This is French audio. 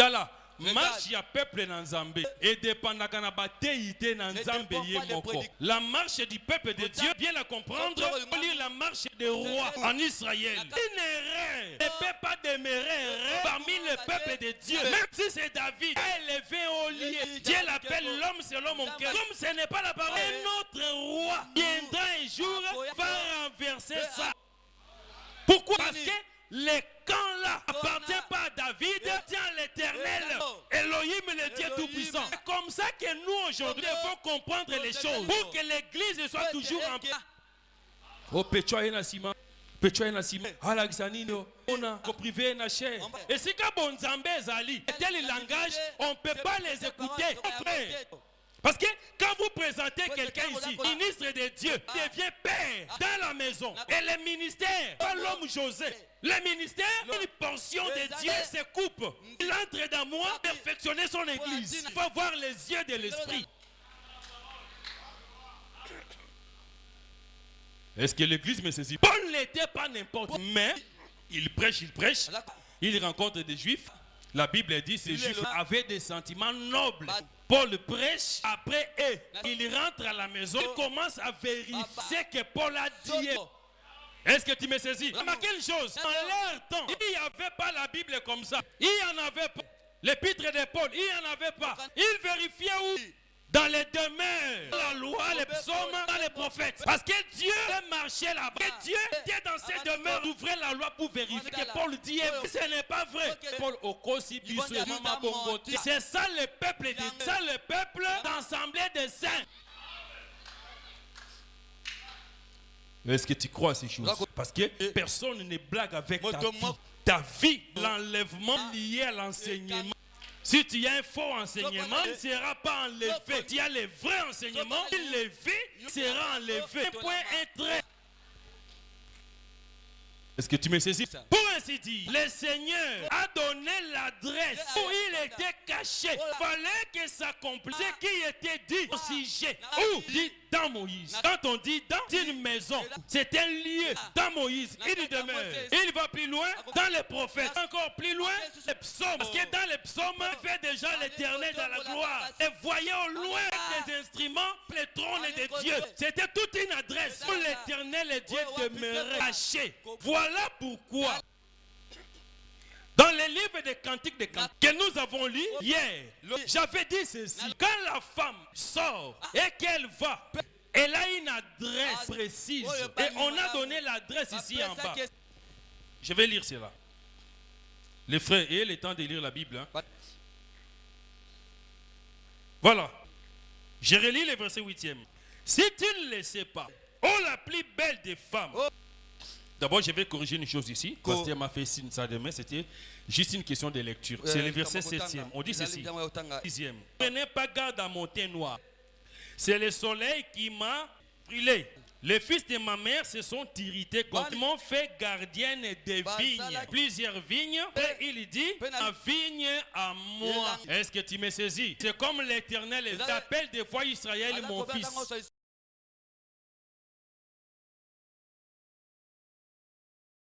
Tala. Marche ya peuple na Nzambe et dépendaka na bateité na Nzambe ye moko. La marche du peuple de Dieu, bien la comprendre, faut lire la marche des rois en Israël. Une erreur ne peut pas demeurer parmi le peuple de Dieu. Même si c'est David élevé au lieu, Dieu l'appelle l'homme selon mon cœur. Comme ce n'est pas la parole, un autre roi viendra un jour va renverser ça. Pourquoi? Parce que les camps-là n'appartiennent pas à David, tient l'Éternel, Elohim le Dieu Tout-Puissant. C'est comme ça que nous aujourd'hui devons comprendre les choses pour que l'Église soit toujours en paix. Oh, Pechoye na sima, Pechoye na sima, Alagsanino, on a privé na cher. Et si quand Bonzambe Zali, tel langage, on ne peut pas les écouter. Parce que quand vous présentez quelqu'un ici, ministre de Dieu, devient père dans la maison. Et le ministère, pas l'homme José, le ministère, une portion de Dieu se coupe. Il entre dans moi, perfectionner son église. Il faut voir les yeux de l'esprit. Est-ce que l'église me saisit? Paul n'était pas n'importe, mais il prêche, il rencontre des juifs. La Bible dit que ces juifs avaient des sentiments nobles. Paul prêche, après eux, il rentre à la maison, il commence à vérifier ce que Paul a dit. Est-ce que tu me saisis? Remarquez une chose, en leur temps, il n'y avait pas la Bible comme ça. Il n'y en avait pas. L'épître de Paul, il n'y en avait pas. Il vérifiait où? Dans les demeures, la loi, les psaumes, dans les prophètes. Parce que Dieu marchait là-bas. Que Dieu était dans ces demeures, ouvrait la loi pour vérifier que Paul dit. Ce n'est pas vrai. Paul c'est ça le peuple de Dieu. C'est ça le peuple d'assemblée des saints. Est-ce que tu crois à ces choses? Parce que personne ne blague avec ta vie. Ta vie, l'enlèvement lié à l'enseignement. Si tu as un faux enseignement, il ne sera pas enlevé. Si tu as le vrai enseignement, il sera enlevé. Point un trait. Est-ce que tu me saisis? Pour ainsi dire, le Seigneur a donné l'adresse où il était caché. Il fallait que s'accomplisse ce qui était dit au sujet. Où? Dit dans Moïse. Quand on dit dans une maison, c'est un lieu. Dans Moïse, il demeure. Il va plus loin dans les prophètes. Encore plus loin, les psaumes. Parce que dans les psaumes, il fait déjà l'Éternel dans la gloire. Et voyez au loin des instruments, le trône de Dieu. C'était toute une adresse où l'Éternel et Dieu demeurait caché. Voilà pourquoi, dans les livres des cantiques que nous avons lus hier, j'avais dit ceci. Quand la femme sort et qu'elle va, elle a une adresse précise. Et on a donné l'adresse ici en bas. Je vais lire cela. Les frères, ayez le temps de lire la Bible. Hein. Voilà. Je relis le verset 8e. Si tu ne le sais pas, oh la plus belle des femmes. D'abord, je vais corriger une chose ici. Pasteur m'a fait signe ça demain, c'était juste une question de lecture. C'est le verset 7e. On dit ceci. 6e. Prenez pas garde à mon teint noir. C'est le soleil qui m'a brûlé. Les fils de ma mère se sont irrités contre m'ont fait gardienne des vignes. Plusieurs vignes. Et il dit, ma vigne à moi. Est-ce que tu me saisis? C'est comme l'Éternel t'appelle des fois Israël, mon fils.